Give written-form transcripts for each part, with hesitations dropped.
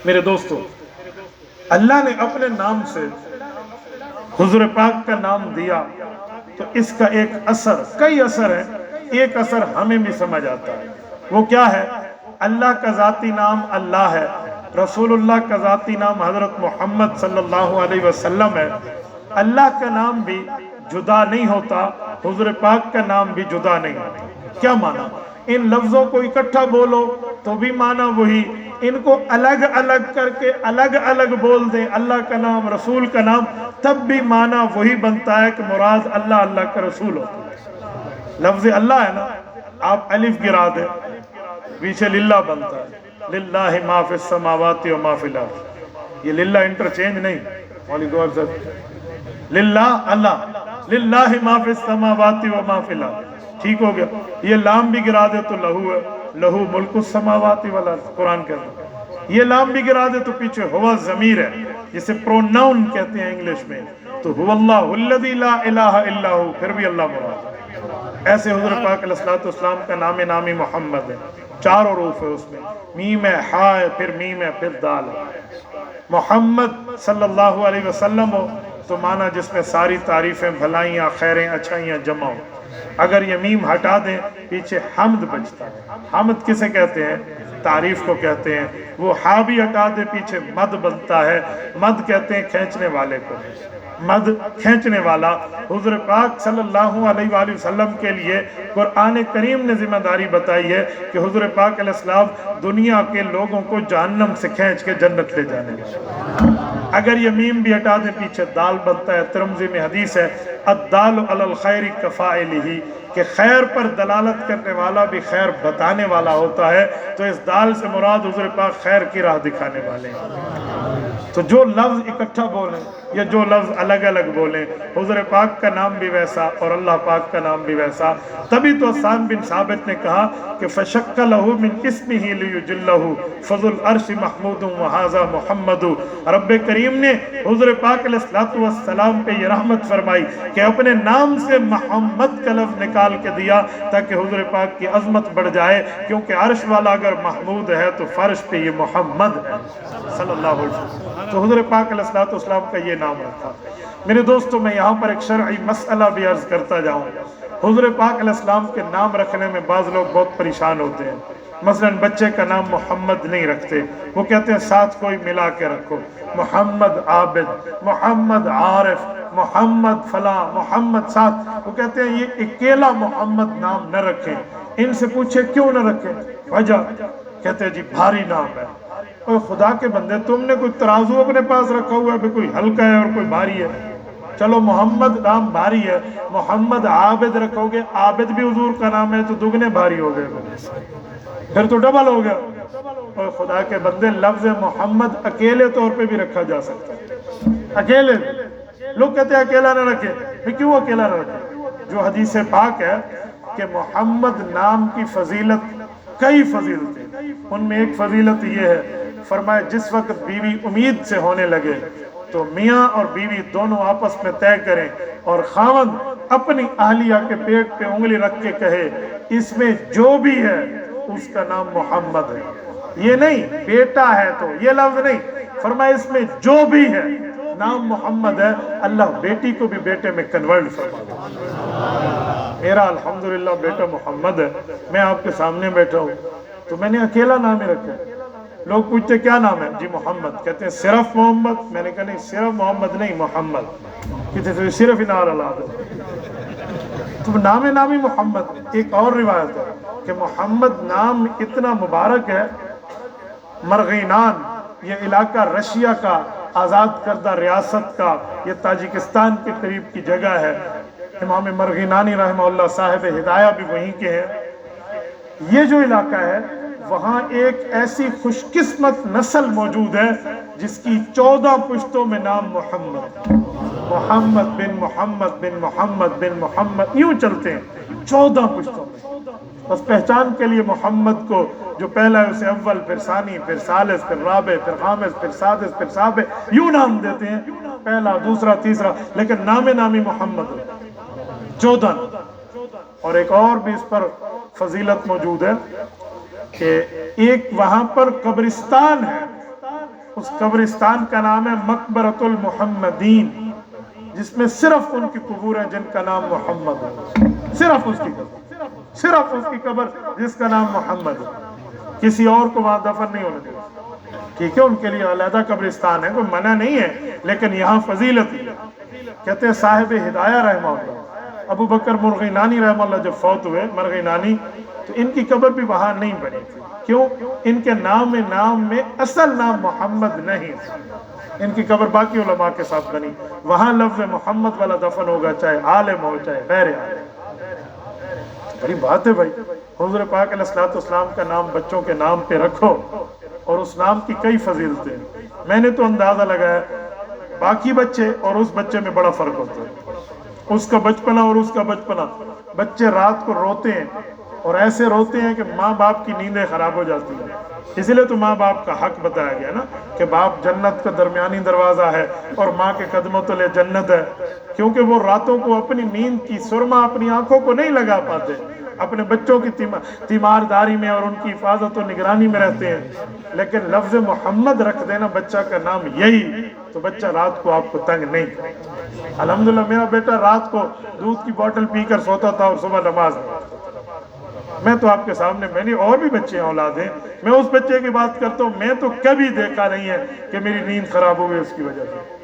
میرے دوستو، اللہ نے اپنے نام سے حضور پاک کا نام دیا تو اس کا ایک اثر، کئی اثر ہے، ایک اثر ہمیں بھی سمجھ آتا ہے۔ وہ کیا ہے؟ اللہ کا ذاتی نام اللہ ہے، رسول اللہ کا ذاتی نام حضرت محمد صلی اللہ علیہ وسلم ہے۔ اللہ کا نام بھی جدا نہیں ہوتا، حضور پاک کا نام بھی جدا نہیں ہوتا۔ کیا معنی؟ ان لفظوں کو اکٹھا بولو تو بھی معنی وہی، ان کو الگ الگ کر کے الگ الگ بول دیں، اللہ کا نام، رسول کا نام، تب بھی معنی وہی بنتا ہے کہ مراد اللہ، اللہ کا رسول ہوتا ہے۔ لفظ اللہ ہے نا، آپ الف گرا دیں، پیچھے للہ بنتا ہے، للہ ما فی السماوات و ما فی الارض۔ یہ للہ انٹرچینج نہیں، للہ اللہ، للہ ما فی السماوات و ما فی الارض، ٹھیک ہو گیا۔ یہ لام بھی گرا دے تو لہو ہے، لہو ملک السماوات والارض، قرآن کہتا ہے۔ یہ لام بھی گرا دے تو پیچھے ہوا ضمیر ہے، جسے پروناؤن کہتے ہیں انگلش میں، تو هو اللہ الذی لا الہ الا ہو، پھر بھی اللہ مراد۔ ایسے حضور پاک علیہ السلام کا نام نامی محمد ہے، 4 حروف ہے اس میں، میم ہے، ہا ہے، پھر میم ہے، پھر دال ہے۔ محمد صلی اللہ علیہ وسلم ہو تو معنی جس میں ساری تعریفیں، بھلائیاں، خیریں، اچھائیاں جمع ہو۔ اگر یہ میم ہٹا دیں پیچھے حمد بچتا ہے۔ حمد کسے کہتے ہیں؟ تعریف کو کہتے ہیں۔ وہ ہا بھی ہٹا دے پیچھے مد بنتا ہے، مد کہتے ہیں کھینچنے والے کو، مد کھینچنے والا۔ حضور پاک صلی اللہ علیہ وآلہ وسلم کے لیے قرآن کریم نے ذمہ داری بتائی ہے کہ حضور پاک علیہ السلام دنیا کے لوگوں کو جہنم سے کھینچ کے جنت لے جانے والے۔ اگر یہ میم بھی ہٹا دیں پیچھے دال بنتا ہے۔ ترمذی میں حدیث ہے، الدال علی الخیر کفاعلہ، کہ خیر پر دلالت کرنے والا بھی خیر بتانے والا ہوتا ہے۔ تو اس دال سے مراد حضور پاک خیر کی راہ دکھانے والے ہیں۔ تو جو لفظ اکٹھا بولیں یا جو لفظ الگ الگ بولیں، حضور پاک کا نام بھی ویسا اور اللہ پاک کا نام بھی ویسا۔ تبھی تو حسان بن ثابت نے کہا کہ فَشَكَّ لَهُ مِنْ اسْمِهِ لِيُجِلَّهُ فَذُو الْعَرْشِ مَحْمُودٌ وَهَذَا مُحَمَّدٌ۔ رب کریم نے حضور پاک علیہ السلام پہ یہ رحمت فرمائی کہ اپنے نام سے محمد کا لفظ نکال کے دیا تاکہ حضور پاک کی عظمت بڑھ جائے، کیونکہ عرش والا اگر محمود ہے تو فرش پہ یہ محمد ہے صلی اللہ علیہ وسلم۔ تو حضور پاک علیہ السلام کا یہ نام رکھا۔ میرے دوستو، میں یہاں پر ایک شرعی مسئلہ بھی عرض کرتا جاؤں۔ حضور پاک علیہ السلام کے نام رکھنے میں بعض لوگ بہت پریشان ہوتے ہیں۔ مثلا بچے کا نام محمد نہیں رکھتے، وہ کہتے ہیں ساتھ کوئی ملا کے رکھو، محمد عابد، محمد عارف، محمد فلاں، محمد ساتھ۔ وہ کہتے ہیں یہ اکیلا محمد نام نہ رکھیں۔ ان سے پوچھے کیوں نہ رکھیں؟ وجہ کہتے ہیں جی بھاری نام ہے۔ اور خدا کے بندے، تم نے کوئی ترازو اپنے پاس رکھا ہوا ہے، کوئی ہلکا ہے اور کوئی بھاری ہے؟ چلو محمد نام بھاری ہے، محمد عابد رکھو گے، عابد بھی حضور کا نام ہے تو دگنے بھاری ہو گئے، پھر تو ڈبل ہو گیا۔ اور خدا کے بندے، لفظ محمد اکیلے طور پہ بھی رکھا جا سکتا ہے، اکیلے بھی۔ لوگ کہتے ہیں اکیلا نہ رکھے، پھر کیوں اکیلا نہ رکھے؟ جو حدیث پاک ہے کہ محمد نام کی فضیلت، کئی فضیلتیں، ان میں ایک فضیلت یہ ہے، فرمایا جس وقت بیوی امید سے ہونے لگے تو میاں اور بیوی دونوں آپس میں طے کریں اور خاوند اپنی اہلیہ کے پیٹ پہ انگلی رکھ کے کہے اس میں جو بھی ہے اس کا نام محمد ہے۔ یہ نہیں بیٹا ہے تو، یہ لفظ نہیں، فرمایا اس میں جو بھی ہے نام محمد ہے، اللہ بیٹی کو بھی بیٹے میں کنورٹ فرما دے۔ میرا الحمدللہ بیٹا محمد ہے، میں آپ کے سامنے بیٹھا ہوں تو میں نے اکیلا نام ہی رکھا ہے۔ لوگ پوچھتے کیا نام ہے؟ جی محمد۔ کہتے ہیں صرف محمد؟ میں نے کہا نہیں، صرف محمد نہیں، محمد۔ کہتے ہیں صرف انار اللہ تو نام نامی محمد۔ ایک اور روایت ہے کہ محمد نام اتنا مبارک ہے، مرغینان یہ علاقہ رشیا کا آزاد کردہ ریاست کا، یہ تاجکستان کے قریب کی جگہ ہے۔ امام مرغینانی رحمہ اللہ صاحب ہدایہ بھی وہیں کے ہیں۔ یہ جو علاقہ ہے وہاں ایک ایسی خوش قسمت نسل موجود ہے جس کی 14 پشتوں میں نام محمد، محمد بن محمد بن محمد بن محمد، یوں چلتے ہیں 14 پشتوں میں۔ بس پہچان کے لیے محمد کو جو پہلا ہے اسے اول، پھر ثانی، پھر ثالث، پھر رابع، پھر خامس، پھر سادس، پھر سابع، یوں نام دیتے ہیں، پہلا، دوسرا، تیسرا، لیکن نام نامی محمد 14۔ اور ایک اور بھی اس پر فضیلت موجود ہے کہ ایک وہاں پر قبرستان ہے اس قبرستان کا نام ہے مقبرۃ المحمدین، جس میں صرف ان کی قبور ہیں جن کا نام محمد ہے، صرف اس کی قبر، صرف اس کی قبر جس کا نام محمد ہے، کسی اور کو وہاں دفن نہیں ہونے دیا۔ ٹھیک ہے، ان کے لیے علیحدہ قبرستان ہے، کوئی منع نہیں ہے، لیکن یہاں فضیلت ہے۔ کہتے ہیں صاحب ہدایہ رحمہ اللہ ابو بکر مرغینانی رحمہ اللہ جب فوت ہوئے، مرغینانی، تو ان کی قبر بھی وہاں نہیں بنی تھی۔ کیوں؟ ان کے نام میں اصل نام محمد نہیں تھا، ان کی قبر باقی علماء کے ساتھ بنی، وہاں لفظ محمد والا دفن ہوگا، چاہے عالم ہو چاہے غیر عالم۔ بڑی بات ہے بھائی، حضور پاک علیہ الصلوۃ والسلام کا نام بچوں کے نام پہ رکھو، اور اس نام کی کئی فضیلتیں۔ میں نے تو اندازہ لگایا باقی بچے اور اس بچے میں بڑا فرق ہوتا ہے، اس کا بچپنا اور اس کا بچپنا۔ بچے رات کو روتے ہیں اور ایسے روتے ہیں کہ ماں باپ کی نیندیں خراب ہو جاتی ہیں، اسی لیے تو ماں باپ کا حق بتایا گیا نا کہ باپ جنت کا درمیانی دروازہ ہے اور ماں کے قدموں تلے جنت ہے، کیونکہ وہ راتوں کو اپنی نیند کی سرما اپنی آنکھوں کو نہیں لگا پاتے، اپنے بچوں کی تیمارداری میں اور ان کی حفاظت و نگرانی میں رہتے ہیں۔ لیکن لفظ محمد رکھ دینا بچہ کا نام یہی، تو بچہ رات کو آپ کو تنگ نہیں کرے۔ الحمدللہ میرا بیٹا رات کو دودھ کی بوتل پی کر سوتا تھا اور صبح نماز پڑھتا تھا۔ میں تو آپ کے سامنے، میں نے اور بھی بچے اولاد ہیں، میں اس بچے کی بات کرتا ہوں، میں تو کبھی دیکھا نہیں ہے کہ میری نیند خراب ہوئی اس کی وجہ سے۔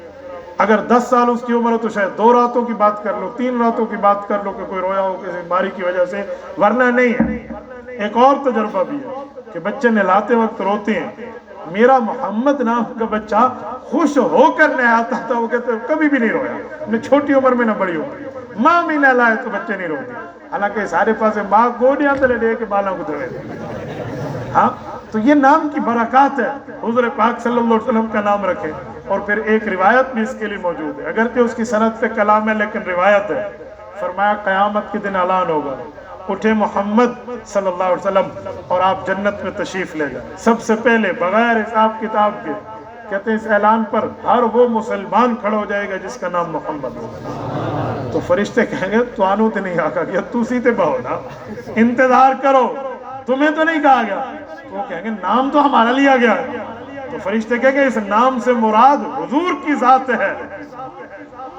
اگر 10 سال اس کی عمر ہے تو شاید 2 راتوں کی بات کر لو، 3 راتوں کی بات کر لو کہ کوئی رویا ہو کسی بیماری کی وجہ سے، ورنہ نہیں ہے۔ ایک اور تجربہ بھی ہے کہ بچے نہلاتے وقت روتے ہیں، میرا محمد نام کا بچہ خوش ہو کر نہلاتا تھا، وہ کہتے کبھی بھی نہیں رویا، نہ چھوٹی عمر میں نہ بڑی عمر، ماں بھی نہلائے تو بچے نہیں روتے، حالانکہ سارے پاس ماں گوڈیاں تلے لے کے بالاں کو دھوے دے۔ ہاں، تو یہ نام کی برکات ہے، حضور پاک صلی اللہ علیہ وسلم کا نام رکھیں۔ اور پھر ایک روایت بھی اس کے لیے موجود ہے، اگرچہ اس کی سند پہ کلام ہے لیکن روایت ہے، فرمایا قیامت کے دن اعلان ہوگا، اٹھے محمد صلی اللہ علیہ وسلم اور آپ جنت میں تشریف لے جائیں، سب سے پہلے بغیر حساب کتاب کے۔ کہتے ہیں اس اعلان پر ہر وہ مسلمان کھڑا ہو جائے گا جس کا نام محمد ہوگا۔ تو فرشتے کہیں گے تو آنو تے نہیں آکا گیا، تو سیتے بہو نا، انتظار کرو، تمہیں تو نہیں کہا گیا۔ وہ کہیں گے نام تو ہمارا لیا گیا ہے۔ تو فرشتے کہیں گے اس نام سے مراد حضور کی ذات ہے۔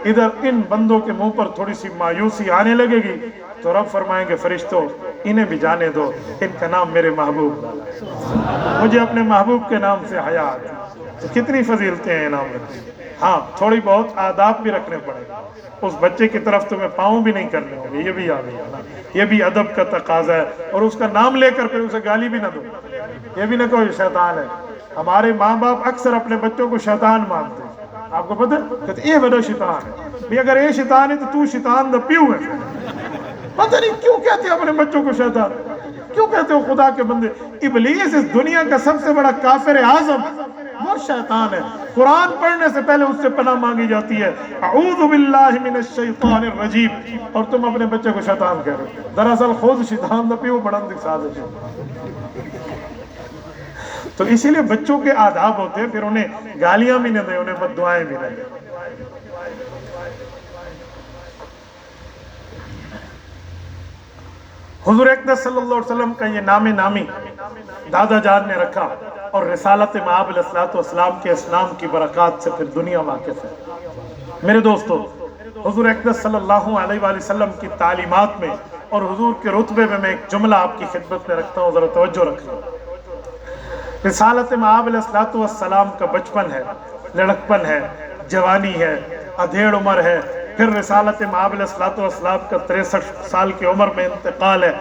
ادھر ان بندوں کے منہ پر تھوڑی سی مایوسی آنے لگے گی تو رب فرمائیں گے فرشتوں انہیں بھی جانے دو، ان کا نام میرے محبوب ڈالا ہے، مجھے اپنے محبوب کے نام سے حیا آتی۔ تو کتنی فضیلتیں ہیں نام رکھنے۔ ہاں، تھوڑی بہت آداب بھی رکھنے پڑے گا، اس بچے کی طرف تمہیں پاؤں بھی نہیں کرنے ہوں گے، یہ بھی یاد ہے، یہ بھی ادب کا تقاضا ہے۔ اور اس کا نام لے کر پھر اسے گالی بھی نہ دو، یہ بھی نہ کہو یہ شیطان ہے۔ ہمارے ماں باپ اکثر اپنے بچوں کو شیطان مانتے ہیں، آپ کو پتہ ہے، کہتے یہ بڑا شیطان ہے، بھی اگر یہ شیطان ہے تو شیطان دا پیو ہے۔ پتہ نہیں کیوں کہتے ہیں اپنے بچوں کو شیطان، کیوں کہتے ہو خدا کے بندے؟ ابلیس اس دنیا کا سب سے بڑا کافر اعظم وہ شیطان ہے، قرآن پڑھنے سے پہلے اس سے پناہ مانگی جاتی ہے، اعوذ باللہ من الشیطان الرجیم، اور تم اپنے بچے کو شیطان کہہ رہے ہو، دراصل خود شیطان دا پیو بڑھن دکھ سازش ہے۔ تو اسی لیے بچوں کے آداب ہوتے ہیں، پھر انہیں گالیاں بھی نہ دیں، انہیں بد دعائیں بھی نہ دیں۔ حضور اقدس صلی اللہ علیہ وسلم کا یہ نام نامی دادا جان نے رکھا، اور رسالت مآب علیہ السلام کے اسلام کی برکات سے پھر دنیا واقف ہے۔ میرے دوستو، حضور اقدس صلی اللہ علیہ وآلہ وسلم کی تعلیمات میں اور حضور کے رتبے میں ایک جملہ آپ کی خدمت میں رکھتا ہوں، ذرا توجہ رکھنا۔ رسالت مآب علیہ السلام کا بچپن ہے، لڑکپن ہے، جوانی ہے، ادھیڑ عمر ہے، پھر رسالت مآب علیہ السلام کا 63 سال کی عمر میں انتقال ہے۔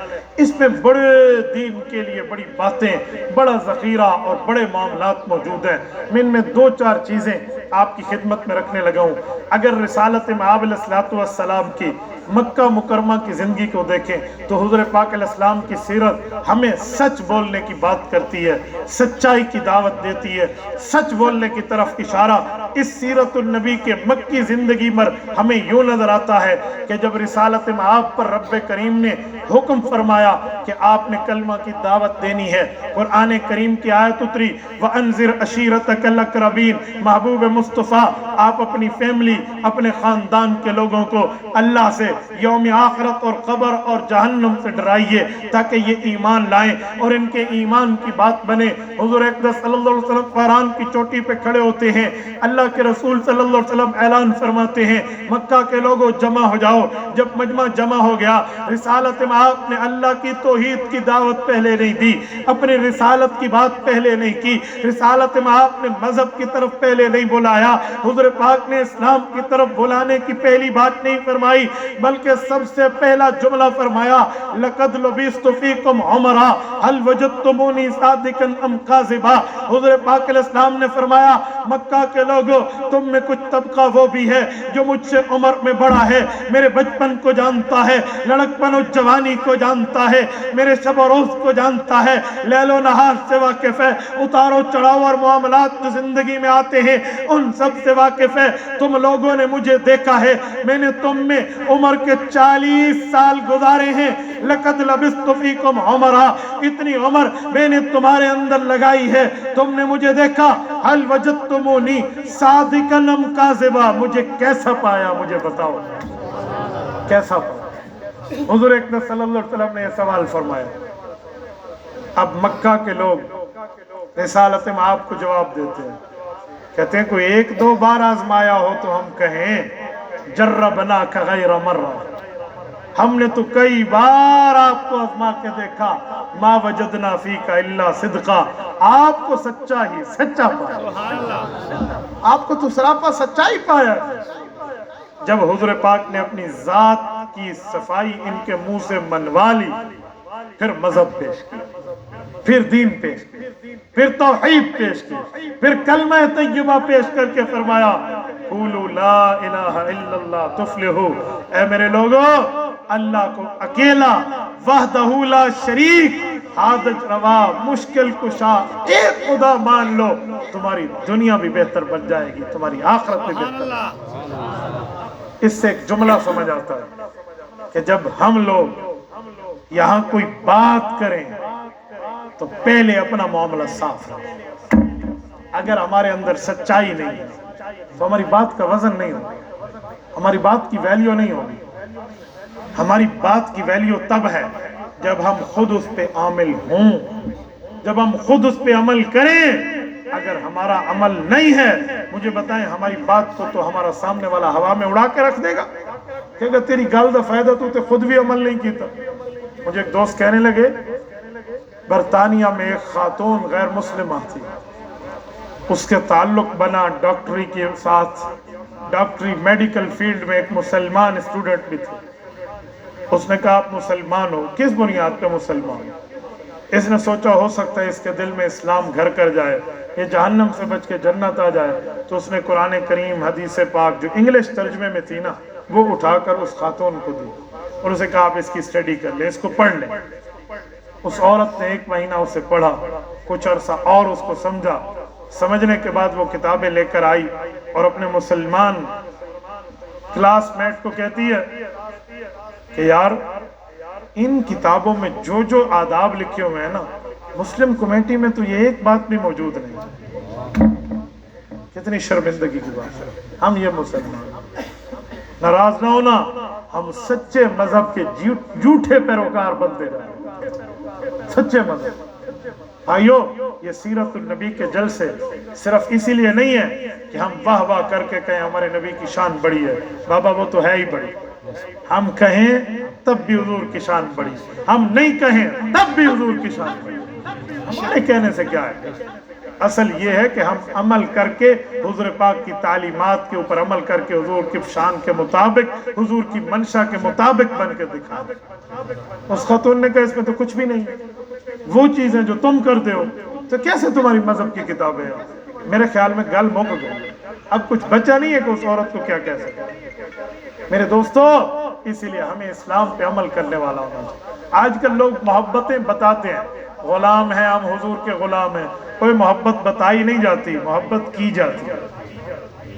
اس میں بڑے دین کے لیے بڑی باتیں، بڑا ذخیرہ اور بڑے معاملات موجود ہیں۔ میں ان میں 2-4 چیزیں آپ کی خدمت میں رکھنے لگا ہوں۔ اگر رسالت مآب علیہ السلام کی مکہ مکرمہ کی زندگی کو دیکھیں تو حضور پاک علیہ السلام کی سیرت ہمیں سچ بولنے کی بات کرتی ہے، سچائی کی دعوت دیتی ہے، سچ بولنے کی طرف اشارہ اس سیرت النبی کے مکی زندگی پر ہمیں یوں نظر آتا ہے کہ جب رسالت مآب پر رب کریم نے حکم فرمایا فرمایا کہ آپ نے کلمہ کی دعوت دینی ہے۔ قرآن کریم کی آیت اتری وَأَنذِرْ عَشِيرَتَكَ الْأَقْرَبِينَ، محبوب مصطفیٰ آپ اپنی فیملی، اپنے خاندان کے لوگوں کو اللہ سے، یوم آخرت اور قبر اور جہنم سے ڈرائیے تاکہ یہ ایمان لائیں اور ان کے ایمان کی بات بنے۔ حضور اقدس صلی اللہ علیہ وسلم قرآن کی چوٹی پہ کھڑے ہوتے ہیں، اللہ کے رسول صلی اللہ علیہ وسلم اعلان فرماتے ہیں مکہ کے لوگوں جمع ہو جاؤ۔ جب مجمع جمع ہو گیا، رسالت میں آپ نے اللہ کی توحید کی دعوت پہلے نہیں دی، اپنی رسالت کی بات پہلے نہیں کی، رسالت میں آپ نے مذہب کی طرف پہلے نہیں بلایا، حضور پاک نے اسلام کی طرف بلانے کی پہلی بات نہیں فرمائی، بلکہ سب سے پہلا جملہ فرمایا لَقَدْ لَبِثْتُ فِيكُمْ عُمَرًا هَلْ وَجَدْتُمُونِي صَادِقًا أَمْ كَاذِبًا۔ حضور پاک علیہ السلام نے فرمایا مکہ کے لوگوں تم میں کچھ طبقہ وہ بھی ہے جو مجھ سے عمر میں بڑا ہے، میرے بچپن کو جانتا ہے، لڑکپن و جوانی کو جانتا ہے، میرے شب و روز کو جانتا ہے، لیل و نہار سے واقف ہے، اتار و چڑھاؤ اور معاملات جو زندگی میں آتے ہیں ان سب سے واقف ہے۔ تم لوگوں نے مجھے دیکھا ہے، میں نے تم میں عمر کے 40 سال گزارے ہیں۔ لَقَدْ لَبِثْتُ فِيكُمْ عُمَرًا، اتنی عمر میں نے تمہارے اندر لگائی ہے، تم نے مجھے دیکھا۔ هَلْ وَجَدْتُمُونِي صَادِقًا أَمْ كَاذِبًا، مجھے کیسا پایا مجھے بتاؤ، کیسا پایا؟ حضور اقدس صلی اللہ علیہ وسلم نے یہ سوال فرمایا۔ اب مکہ کے لوگ رسالت میں آپ کو جواب دیتے ہیں، کہتے ہیں کوئی ایک دو بار آزمایا ہو تو ہم کہیں جربناک غیر مرہ، ہم نے تو کئی بار آپ کو آزما کے دیکھا، ما وجدنا فیک الا صدقا، آپ کو سچائی سچا پایا، آپ کو تو سراپا سچائی پایا۔ جب حضور پاک نے اپنی ذات کی صفائی ان کے منہ سے منوا لی، پھر مذہب پیش کیا، پھر دین پیش کیا، پھر توحید پیش کی، پھر کلمہ طیبہ پیش کر کے فرمایا قولوا لا الہ الا اللہ تفلحوا، اے میرے لوگوں اللہ کو اکیلا وحدہ لا شریک حاجت روا مشکل کشا ایک خدا مان لو، تمہاری دنیا بھی بہتر بن جائے گی، تمہاری آخرت بھی بہتر۔ اس سے ایک جملہ سمجھ آتا ہے کہ جب ہم لوگ یہاں کوئی بات کریں تو پہلے اپنا معاملہ صاف رکھیں۔ اگر ہمارے اندر سچائی نہیں ہے تو ہماری بات کا وزن نہیں ہوگا، ہماری بات کی ویلیو نہیں ہوگی۔ ہماری بات کی ویلیو تب ہے جب ہم خود اس پہ عامل ہوں، جب ہم خود اس پہ عمل کریں۔ اگر ہمارا عمل نہیں ہے، مجھے بتائیں ہماری بات کو تو ہمارا سامنے والا ہوا میں اڑا کے رکھ دے گا کہ اگر تیری گل دا فائدہ تو خود بھی عمل نہیں کیتا۔ مجھے ایک دوست کہنے لگے برطانیہ میں ایک خاتون غیر مسلمہ تھی، اس کے تعلق بنا ڈاکٹری کے ساتھ، ڈاکٹری میڈیکل فیلڈ میں ایک مسلمان اسٹوڈنٹ بھی تھے۔ اس نے کہا آپ مسلمان ہو، کس بنیاد پہ مسلمان ہو؟ اس نے سوچا ہو سکتا ہے اس کے دل میں اسلام گھر کر جائے، یہ جہنم سے بچ کے جنت آ جائے، تو اس نے قرآن کریم حدیث پاک جو انگلش ترجمے میں تھی نا وہ اٹھا کر اس خاتون کو دی اور اسے کہا آپ اس کی اسٹڈی کر لیں، اس کو پڑھ لیں۔ اس عورت نے 1 مہینہ اسے پڑھا، کچھ عرصہ اور اس کو سمجھا، سمجھنے کے بعد وہ کتابیں لے کر آئی اور اپنے مسلمان کلاس میٹ کو کہتی ہے کہ یار ان کتابوں میں جو جو آداب لکھے ہوئے ہیں نا، مسلم کمیٹی میں تو یہ ایک بات بھی موجود نہیں۔ کتنی شرمندگی کی بات ہے، ہم یہ مسلمان ناراض نہ ہونا، ہم سچے مذہب کے جھوٹے پیروکار بنتے جائیں، سچے مذہب۔ بھائیو یہ سیرت النبی کے جلسے صرف اسی لیے نہیں ہے کہ ہم واہ واہ کر کے کہیں ہمارے نبی کی شان بڑی ہے، بابا وہ تو ہے ہی بڑی، ہم کہیں تب بھی حضور کی شان بڑی، ہم نہیں کہیں تب بھی حضور کی شان بڑی۔ ہمارے کہنے سے کیا ہے؟ اصل یہ ہے کہ ہم عمل کر کے حضور پاک کی تعلیمات کے اوپر عمل کر کے حضور کی شان کے مطابق، حضور کی منشا کے مطابق بن کے دکھائیں۔ اس خاتون نے کہا اس میں تو کچھ بھی نہیں، وہ چیزیں جو تم کرتے ہو تو کیسے تمہاری مذہب کی کتابیں ہیں؟ میرے خیال میں گل مک گئی، اب کچھ بچا نہیں ہے کہ اس عورت کو کیا کہہ سکے۔ میرے دوستو اسی لیے ہمیں اسلام پہ عمل کرنے والا ہونا چاہیے۔ آج کل لوگ محبتیں بتاتے ہیں، غلام ہیں ہم حضور کے غلام ہیں، کوئی محبت بتائی نہیں جاتی، محبت کی جاتی ہے۔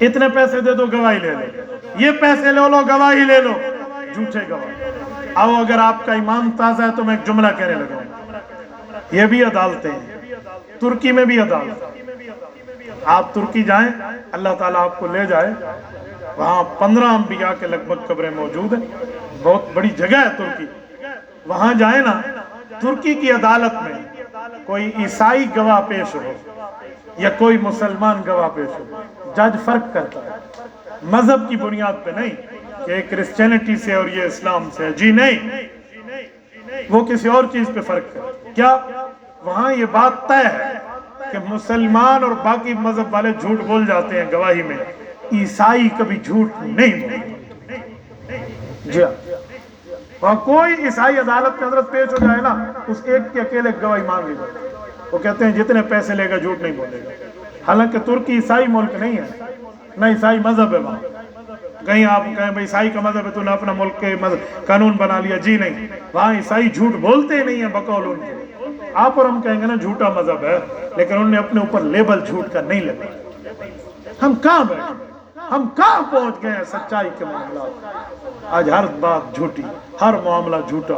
اتنے پیسے دے دو گواہی لے لو، یہ پیسے لے لو گواہی لے لو، جھوٹے گواہ۔ اب اگر آپ کا ایمان تازہ ہے تو میں ایک جملہ کہنے لگا ہوں، یہ بھی عدالتیں ہیں، ترکی میں بھی عدالت۔ آپ ترکی جائیں، اللہ تعالیٰ آپ کو لے جائے، وہاں 15 انبیاء کے لگ بھگ قبریں موجود ہیں، بہت بڑی جگہ ہے ترکی، وہاں جائیں نا، ترکی کی عدالت میں کوئی عیسائی گواہ پیش ہو یا کوئی مسلمان گواہ پیش ہو، جج فرق کرتا ہے، مذہب کی بنیاد پہ نہیں کہ ایک کرسچینٹی سے اور یہ اسلام سے، جی نہیں، وہ کسی اور چیز پہ فرق کرتا ہے۔ کیا؟ وہاں یہ بات طے ہے کہ مسلمان اور باقی مذہب والے جھوٹ بول جاتے ہیں گواہی میں، عیسائی کبھی جھوٹ نہیں بولتے۔ جی ہاں، وہاں کوئی عیسائی عدالت میں حضرت پیش ہو جائے نا، اس ایک کے اکیلے گواہی مانگی جائے، وہ کہتے ہیں جتنے پیسے لے گا جھوٹ نہیں بولے گا۔ حالانکہ ترکی عیسائی ملک نہیں ہے، نہ عیسائی مذہب ہے وہاں۔ کہیں آپ کہیں بھائی عیسائی کا مذہب ہے تو نے اپنا ملک کے قانون بنا لیا، جی نہیں، وہاں عیسائی جھوٹ بولتے نہیں ہیں بقول ان کے۔ آپ اور ہم کہیں گے نا جھوٹا مذہب ہے، لیکن انہوں نے اپنے اوپر لیبل جھوٹ کا نہیں لگا۔ ہم کہاں بیٹھے، ہم کہاں پہنچ گئے ہیں سچائی کے معاملات؟ آج ہر بات جھوٹی، ہر معاملہ جھوٹا۔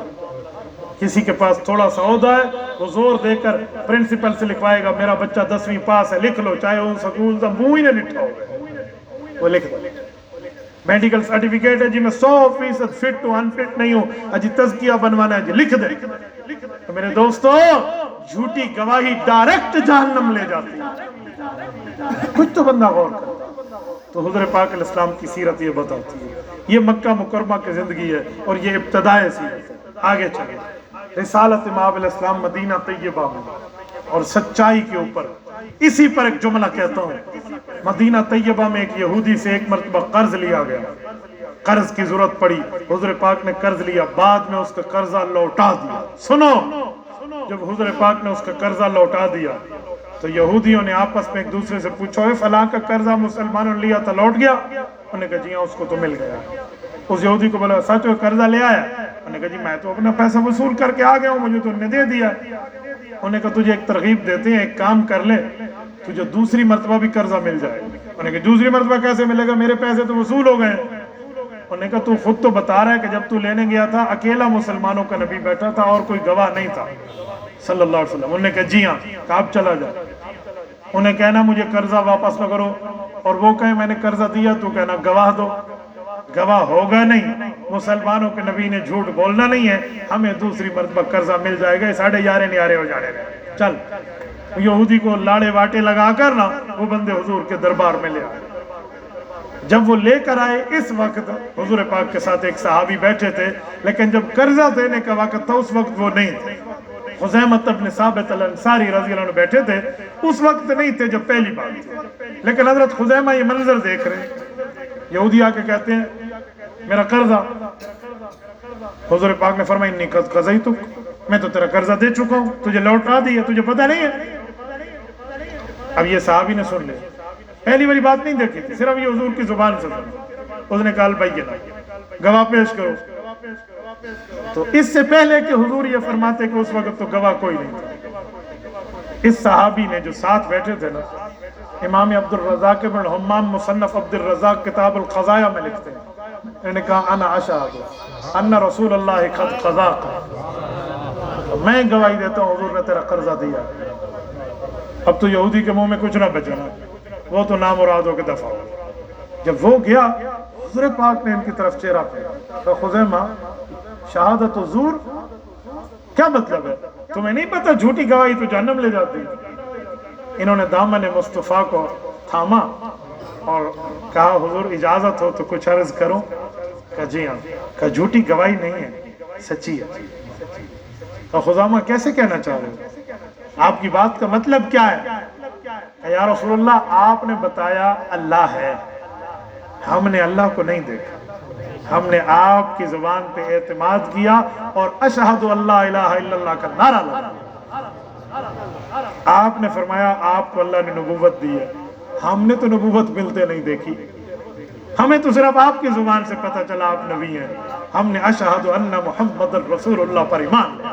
کسی کے پاس تھوڑا سا عہدہ ہے، وہ زور دے کر پرنسپل سے لکھوائے گا میرا بچہ 10ویں پاس ہے، لکھ لو، چاہے ان سکول کا منہ ہی نہ لکھا ہوگا، وہ لکھ دو۔ میڈیکل سرٹیفکیٹ ہے جی میں 100% فٹ ہوں، انفٹ نہیں ہوں، اجی تزکیہ بنوانا ہے جی، لکھ دے۔ تو میرے دوستو، جھوٹی گواہی ڈائریکٹ جہنم لے جاتی ہے، کچھ تو بندہ غور کرتا۔ تو حضور پاک علیہ السلام کی سیرت یہ بتاتی ہے، یہ مکہ مکرمہ کی زندگی ہے اور یہ ابتدائے سیرت ہے۔ آگے چلے، رسالت امام علیہ السلام مدینہ طیبہ میں، اور سچائی کے اوپر اسی پر ایک جملہ کہتا ہوں۔ مدینہ طیبہ میں ایک یہودی سے ایک مرتبہ قرض لیا گیا، قرض کی ضرورت پڑی، حضور پاک نے قرض لیا، بعد میں اس کا قرضہ لوٹا دیا۔ سنو، جب حضور پاک نے اس کا قرضہ لوٹا دیا تو یہودیوں نے آپس میں ایک دوسرے سے پوچھا، فلاں کا قرضہ مسلمانوں نے لیا تھا، لوٹ گیا؟ انہوں نے کہا جی ہاں، اس کو تو مل گیا۔ اس یہودی کو بولا سچ وہ قرضہ لے آیا؟ انہوں نے کہا جی میں تو اپنا پیسہ وصول کر کے آ گیا ہوں، مجھے تو انہوں نے دے دیا۔ انہوں نے کہا تجھے ایک ترغیب دیتے ہیں، ایک کام کر لے، تجھے دوسری مرتبہ بھی قرضہ مل جائے۔ انہوں نے کہا دوسری مرتبہ کیسے ملے گا، میرے پیسے تو وصول ہو گئے۔ انہوں نے کہا تو خود تو بتا رہا ہے کہ جب تو لینے گیا تھا اکیلا مسلمانوں کا نبی بیٹھا تھا اور کوئی گواہ نہیں تھا صلی اللہ علیہ وسلم۔ انہوں نے کہا جی ہاں۔ کہا اب چلا جا، انہیں کہنا مجھے قرضہ واپس نہ کرو، اور وہ کہیں میں نے قرضہ دیا، تو کہنا گواہ دو۔ گواہ ہوگا نہیں، مسلمانوں کے نبی نے جھوٹ بولنا نہیں ہے، ہمیں دوسری مرتبہ قرضہ مل جائے گا، ساڑھے یارے نیارے ہو جانے رہے۔ چل، یہودی کو لاڑے واٹے لگا کر نا وہ بندے حضور کے دربار میں لے آئے۔ جب وہ لے کر آئے، اس وقت حضور پاک کے ساتھ ایک صحابی بیٹھے تھے، لیکن جب قرضہ دینے کا وقت تھا اس وقت وہ نہیں تھے۔ خزیمہ بن ثابت الانصاری رضی اللہ عنہ بیٹھے تھے، اس وقت نہیں تھے جب پہلی بار تھی، لیکن حضرت خزیمہ یہ منظر دیکھ رہے ہیں۔ یہودی آ کے کہتے ہیں میرا قرضہ، حضور پاک نے فرمایا انی قد قضیتک، میں تو تیرا قرضہ دے چکا ہوں، تجھے لوٹا دیا، تجھے پتہ نہیں ہے۔ اب یہ صحابی نے سن لے، پہلی باری بات نہیں دیکھی تھی، صرف یہ حضور کی زبان سے سنا۔ اس نے کہا البینہ، گواہ پیش کرو۔ تو اس سے پہلے کہ حضور یہ فرماتے کہ اس وقت تو گواہ کوئی نہیں تھا، اس صحابی نے جو ساتھ بیٹھے تھے نا، امام عبد الرزاق بن حمام مصنف عبد الرزاق کتاب القضایا میں لکھتے ہیں، انہوں نے کہا انا اشہد ان رسول اللہ قد قضاک، میں گواہی دیتا ہوں حضور نے تیرا قرضہ دیا۔ اب تو یہودی کے منہ میں کچھ نہ بچا، وہ تو نامرادوں کے دفع ہو۔ جب وہ گیا، حضور پاک نے ان کی طرف چہرہ پھیرا، تو خزیمہ شہادت حضور کیا مطلب ہے؟ تمہیں نہیں پتا جھوٹی گواہی تو جہنم لے جاتی ہے۔ انہوں نے دامن مصطفیٰ کو تھاما اور کہا حضور اجازت ہو تو کچھ عرض کروں؟ کہا جی ہاں۔ کہا جھوٹی گواہی نہیں ہے، سچی ہے۔ کہا خزیمہ کیسے کہنا چاہ رہے ہو، آپ کی بات کا مطلب کیا ہے؟ کہ یا رسول اللہ آپ نے بتایا اللہ ہے، ہم نے اللہ کو نہیں دیکھا، ہم نے آپ کی زبان پہ اعتماد کیا اور اشہد اللہ الہ الا اللہ کا نعرہ لگا۔ آپ نے فرمایا آپ کو اللہ نے نبوت دی ہے، ہم نے تو نبوت ملتے نہیں دیکھی، ہمیں تو صرف آپ کی زبان سے پتہ چلا آپ نبی ہیں، ہم نے اشہد ان محمد رسول اللہ پر ایمان لیا۔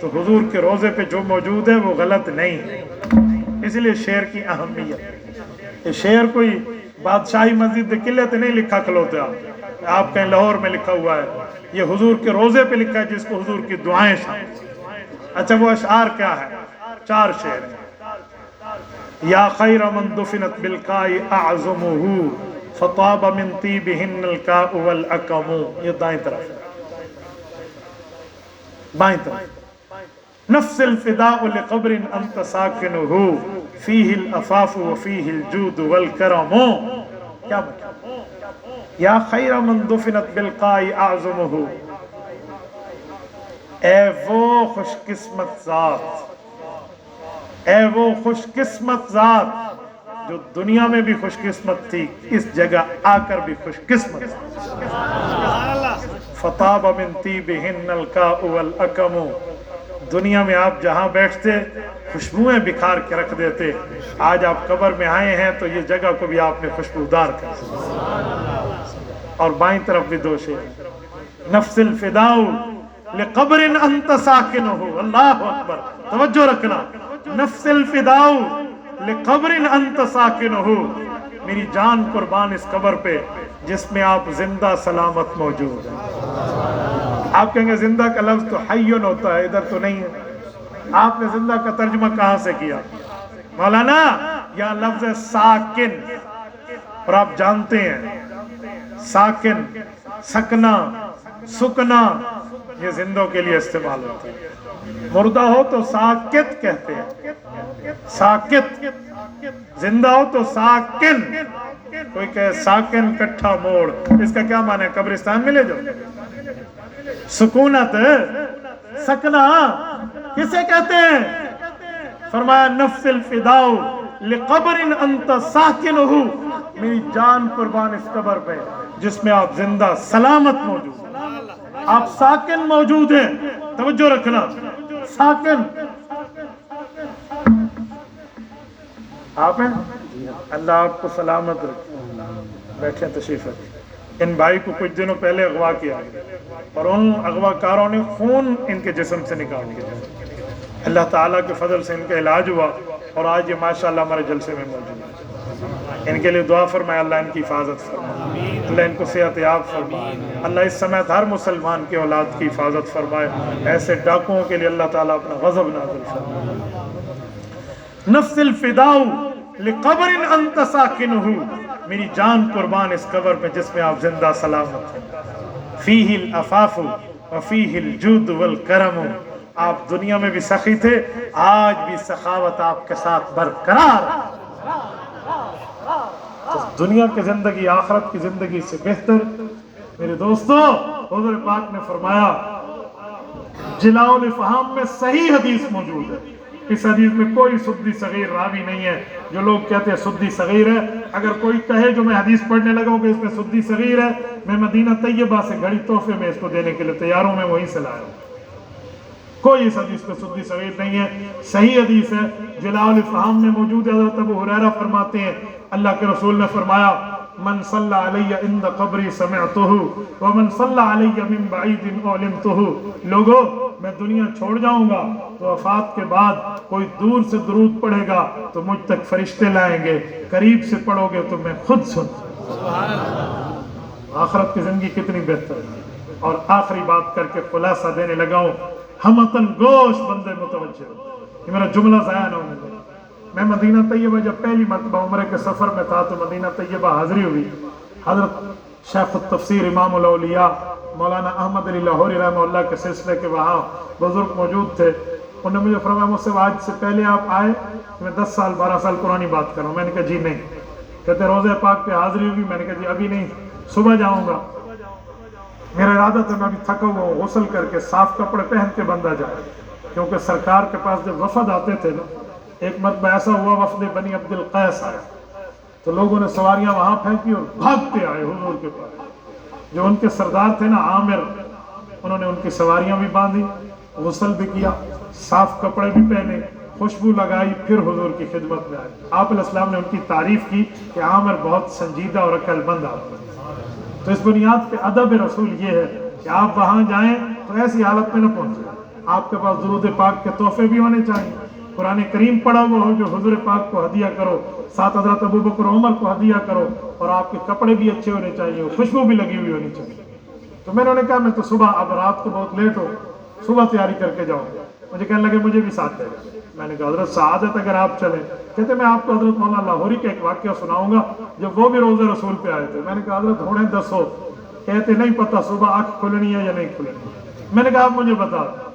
تو حضور کے روزے پہ جو موجود ہے وہ غلط نہیں ہے. اس لیے شعر کی اہمیت. یہ شعر کوئی بادشاہی مسجد قلعے تے نہیں لکھا کھلوتے آپ کہیں لاہور میں لکھا ہوا ہے. یہ حضور کے روزے پہ لکھا ہے جس کو حضور کی دعائیں شامل. اچھا وہ اشعار کیا ہے؟ 4 شعر ہیں. یا خیر من دفنت بالقاء اعظمه فطاب من طیبہن القاء والاکم. یہ دائیں طرف بائیں طرف. نفس الفداء لقبر انت ساکنہ فیہ الافاف وفیہ الجود والکرم. کیا مطلب؟ یا خیر من دفنت بالقاء اعظمہ، اے وہ خوش قسمت ذات، اے وہ خوش قسمت ذات جو دنیا میں بھی خوش قسمت تھی، اس جگہ آ کر بھی خوش قسمت. فطاب من طیبہن القاء والاکم. دنیا میں آپ جہاں بیٹھتے خوشبوئیں بکھار کے رکھ دیتے، آج آپ قبر میں آئے ہیں تو یہ جگہ کو بھی آپ نے خوشبودار کر دیا. اور بائیں طرف بھی 2 شعر. نفس الفداء لقبر انت ساکنہ. اللہ اکبر، توجہ رکھنا. نفس الفداء لقبر انت ساکنہ. میری جان قربان اس قبر پہ جس میں آپ زندہ سلامت موجود ہیں. آپ کہیں گے زندہ کا لفظ تو حیٌ ہوتا ہے، ادھر تو نہیں ہے. آپ نے زندہ کا ترجمہ کہاں سے کیا مولانا؟ یہاں لفظ ہے ساکن، اور آپ جانتے ہیں ساکن، سکنا، سکنا یہ زندوں کے لیے استعمال ہوتا ہے. مردہ ہو تو ساکت کہتے ہیں، ساکت. زندہ ہو تو ساکن. کوئی کہے ساکن کٹھا موڑ، اس کا کیا معنی ہے؟ قبرستان میں لے جاؤ. سکونت، سکنا کسے کہتے ہیں؟ فرمایا نفس الفداء لقبر انت ساکنہ. میری جان قربان اس قبر پہ جس میں آپ زندہ سلامت موجود ہیں، آپ ساکن موجود ہیں. توجہ رکھنا، ساکن آپ ہیں. اللہ آپ کو سلامت رکھے. بیٹھیں، تشریف رکھیں. ان بھائی کو کچھ دنوں پہلے اغوا کیا اور ان اغوا کاروں نے خون ان کے جسم سے نکال دیا. اللہ تعالیٰ کے فضل سے ان کا علاج ہوا اور آج یہ ماشاءاللہ ہمارے جلسے میں موجود ہے. ان کے لیے دعا فرمائے اللہ ان کی حفاظت فرمائے، اللہ ان کو صحت یاب فرمائے. اللہ اس سمیت ہر مسلمان کے اولاد کی حفاظت فرمائے. ایسے ڈاکوؤں کے لیے اللہ تعالیٰ اپنا غضب نازل فرمائے. نفس الفداء لقبر انت ساکنہ. میری جان قربان اس قبر پہ جس میں آپ زندہ سلامت ہیں. فیہ الافاف وفیہ الجود والکرم. آپ دنیا میں بھی سخی تھے، آج بھی سخاوت آپ کے ساتھ برقرار. تو دنیا کی زندگی آخرت کی زندگی سے بہتر. میرے دوستو، حضور پاک نے فرمایا جلاء الافہام میں صحیح حدیث موجود ہے. اس حدیث میں کوئی سدی صغیر راوی نہیں ہے. جو لوگ کہتے ہیں سدی صغیر ہے، اگر کوئی کہے جو میں حدیث پڑھنے لگا ہوں کہ اس میں سدی صغیر ہے، میں مدینہ طیبہ سے گھڑی تحفے میں اس کو دینے کے لیے تیار ہوں، میں وہیں سے لایا ہوں. کوئی اس حدیث میں سدی صغیر نہیں ہے، صحیح حدیث ہے، جلاء الافہام میں موجود ہے. حضرت ابو ہریرہ فرماتے ہیں اللہ کے رسول نے فرمایا من صلی علی عند قبری سمعتہ ومن صلی علی من بعید علمتہ. لوگو میں دنیا چھوڑ جاؤں گا تو وفات کے بعد کوئی دور سے درود پڑھے گا تو مجھ تک فرشتے لائیں گے، قریب سے پڑھو گے تو میں خود سن. آخرت کی زندگی کتنی بہتر ہے. اور آخری بات کر کے خلاصہ دینے لگا ہوں. ہمتن گوش بندے متوجہ، یہ میرا جملہ ضائع نہ ہونے دے. میں مدینہ طیبہ جب پہلی مرتبہ عمرے کے سفر میں تھا تو مدینہ طیبہ حاضری ہوئی. حضرت شیخ التفسیر امام الاولیاء مولانا احمد علی لاہوری رحمہ اللہ کے سلسلے کے وہاں بزرگ موجود تھے. انہوں نے مجھے فرمایا مجھ سے آج سے پہلے آپ آئے، میں 10 سال 12 سال پرانی بات کر رہا ہوں. میں نے کہا جی نہیں. کہتے روزہ پاک پہ حاضری ہوگی؟ میں نے کہا جی ابھی نہیں، صبح جاؤں گا. میرا ارادہ تھا میں ابھی تھکا ہوا ہوں، غسل کر کے صاف کپڑے پہن کے بندہ جائے، کیونکہ سرکار کے پاس جب وفد آتے تھے نا، ایک مرتبہ ایسا ہوا وفد بنی عبد القیس آیا تو لوگوں نے سواریاں وہاں پھینکی اور بھاگتے آئے حضور کے پاس. جو ان کے سردار تھے نا عامر، انہوں نے ان کی سواریاں بھی باندھی، غسل بھی کیا، صاف کپڑے بھی پہنے، خوشبو لگائی، پھر حضور کی خدمت میں آئے. آپ علیہ السلام نے ان کی تعریف کی کہ عامر بہت سنجیدہ اور عقل مند آدمی. تو اس بنیاد پہ ادب رسول یہ ہے کہ آپ وہاں جائیں تو ایسی حالت میں نہ پہنچیں آپ کے پاس درود پاک کے تحفے بھی ہونے چاہیے، قرآن کریم پڑھا ہوا ہو جو حضور پاک کو ہدیہ کرو، ساتھ حضرت ابو بکر عمر کو ہدیہ کرو، اور آپ کے کپڑے بھی اچھے ہونے چاہیے، خوشبو بھی لگی ہوئی ہونی چاہیے۔ تو میں نے کہا میں تو صبح، اب رات کو بہت لیٹ ہو، صبح تیاری کر کے جاؤں۔ مجھے کہنے لگے مجھے بھی ساتھ چلے۔ میں نے کہا حضرت سعادت اگر آپ چلیں، کہتے میں آپ کو حضرت مولانا لاہوری کا ایک واقعہ سناؤں گا جب وہ بھی روزہ رسول پہ آئے تھے۔ میں نے کہا حضرت ہونے 10 ہو، کہتے نہیں پتہ صبح آنکھ کھلنی ہے یا نہیں کھلنی۔ میں نے کہا آپ مجھے بتا دیں۔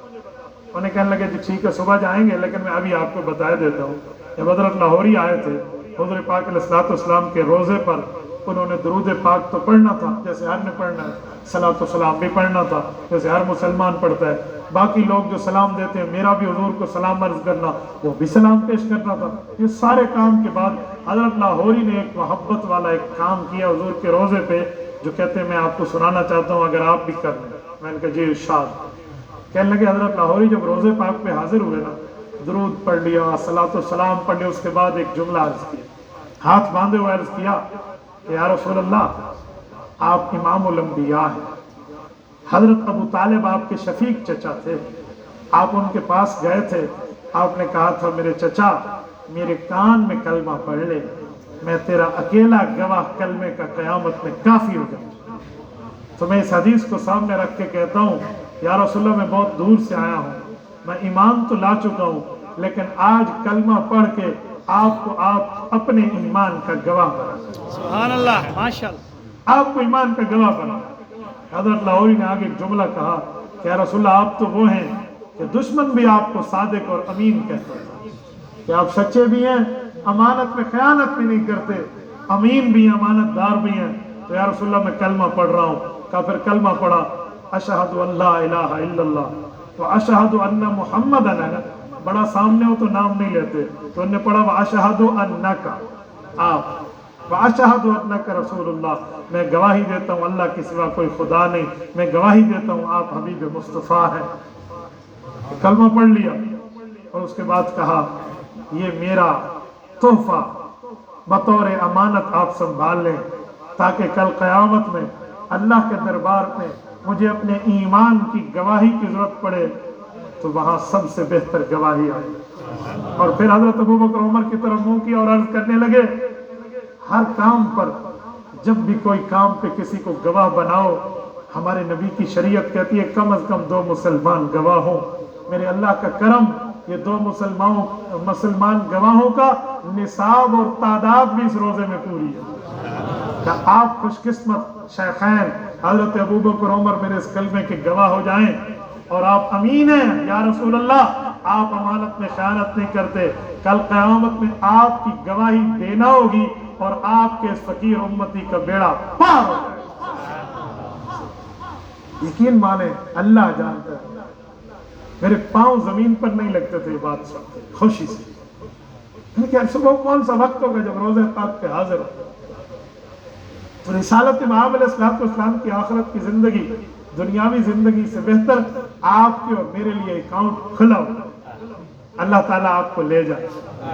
انہیں کہنے لگے جی ٹھیک ہے صبح جائیں گے، لیکن میں ابھی آپ کو بتا دیتا ہوں، جب حضرت لاہوری آئے تھے حضور پاک علیہ الصلوۃ والسلام کے روزے پر، انہوں نے درود پاک تو پڑھنا تھا جیسے ہر نے پڑھنا ہے، صلاۃ و سلام بھی پڑھنا تھا جیسے ہر مسلمان پڑھتا ہے، باقی لوگ جو سلام دیتے ہیں میرا بھی حضور کو سلام عرض کرنا، وہ بھی سلام پیش کرنا تھا۔ یہ سارے کام کے بعد حضرت لاہوری نے ایک محبت والا ایک کام کیا حضور کے روزے پہ، جو کہتے ہیں میں آپ کو سنانا چاہتا ہوں اگر آپ بھی کر لیں۔ میں نے کہا جی ارشاد۔ کہنے لگے حضرت لاہوری جب روزے پاک پہ حاضر ہوئے نا، درود پڑھ لیا، صلاۃ و سلام پڑھ لیا، اس کے بعد ایک جملہ عرض کیا، ہاتھ باندھے ہوئے عرض کیا کہ یا رسول اللہ آپ امام الانبیاء ہیں، حضرت ابو طالب آپ کے شفیق چچا تھے، آپ ان کے پاس گئے تھے، آپ نے کہا تھا میرے چچا میرے کان میں کلمہ پڑھ لے، میں تیرا اکیلا گواہ کلمے کا قیامت میں کافی ہو جاؤں۔ تو میں اس حدیث کو سامنے رکھ کے کہتا ہوں یا رسول اللہ میں بہت دور سے آیا ہوں، میں ایمان تو لا چکا ہوں، لیکن آج کلمہ پڑھ کے آپ کو آپ اپنے ایمان کا گواہ بنا۔ سبحان اللہ، ماشاءاللہ، آپ کو ایمان کا گواہ بنا۔ حضرت لاہوری نے آگے ایک جملہ کہا کہ یا رسول اللہ آپ تو وہ ہیں کہ دشمن بھی آپ کو صادق اور امین کہتا ہے، کہ آپ سچے بھی ہیں، امانت میں خیانت بھی نہیں کرتے، امین بھی ہیں، امانت دار بھی ہیں۔ تو یا رسول اللہ میں کلمہ پڑھ رہا ہوں۔ کہا پھر کلمہ پڑھا، اشہد ان لا الہ الا اللہ و اشہد ان محمد، بڑا سامنے ہو تو نام نہیں لیتے، تو انہوں نے پڑھا واشہد انک، آپ واشہد انک رسول اللہ، میں گواہی دیتا ہوں اللہ کے سوا کوئی خدا نہیں، میں گواہی دیتا ہوں آپ حبیب مصطفیٰ ہیں۔ کلمہ پڑھ لیا اور اس کے بعد کہا یہ میرا تحفہ بطور امانت آپ سنبھال لیں، تاکہ کل قیامت میں اللہ کے دربار میں مجھے اپنے ایمان کی گواہی کی ضرورت پڑے تو وہاں سب سے بہتر گواہی آئے۔ اور پھر حضرت ابو بکر عمر کی طرف منہ کیا اور عرض کرنے لگے ہر کام پر جب بھی کوئی کام پہ کسی کو گواہ بناؤ، ہمارے نبی کی شریعت کہتی ہے کم از کم 2 مسلمان گواہ ہوں۔ میرے اللہ کا کرم، یہ 2 مسلمان گواہوں کا نصاب اور تعداد بھی اس روزے میں پوری ہے۔ کہ آپ خوش قسمت شیخین حضرت ابو بکر عمر میرے اس کلمے کے گواہ ہو جائیں، اور آپ امین ہیں یا رسول اللہ، آپ امانت میں خیانت نہیں کرتے، کل قیامت میں آپ کی گواہی دینا ہوگی اور آپ کے اس فقیر امتی کا بیڑا پار ہو جائے۔ یقین مانے اللہ جانتا ہے، میرے پاؤں زمین پر نہیں لگتے تھے یہ بات سنتے خوشی سے۔ میں نے کہا صبح کون سا وقت ہوگا جب روزہ پاک پہ حاضر ہو؟ تو رسالت مآب علیہ الصلوۃ والسلام کی آخرت کی زندگی دنیاوی زندگی سے بہتر آپ کے اور میرے لیے اکاؤنٹ کھلا ہو۔ اللہ تعالیٰ آپ کو لے جائے،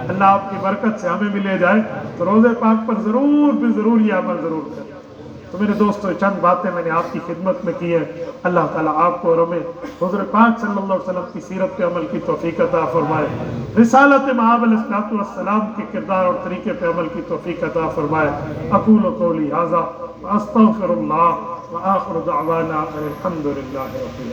اللہ آپ کی برکت سے ہمیں بھی لے جائے، تو روزے پاک پر ضرور یہ عمل ضرور کریں۔ تو میرے دوستو چند باتیں میں نے آپ کی خدمت میں کی ہیں، اللہ تعالیٰ آپ کو اور ہمیں حضور پاک صلی اللہ علیہ وسلم کی سیرت پہ عمل کی توفیق عطا فرمائے، رسالت مآب علیہ الصلوۃ والسلام کے کردار اور طریقے پہ عمل کی توفیق عطا فرمائے۔ اقول قولی ھذا واستغفر اللہ وآخر دعوانا الحمد للہ رب العالمین۔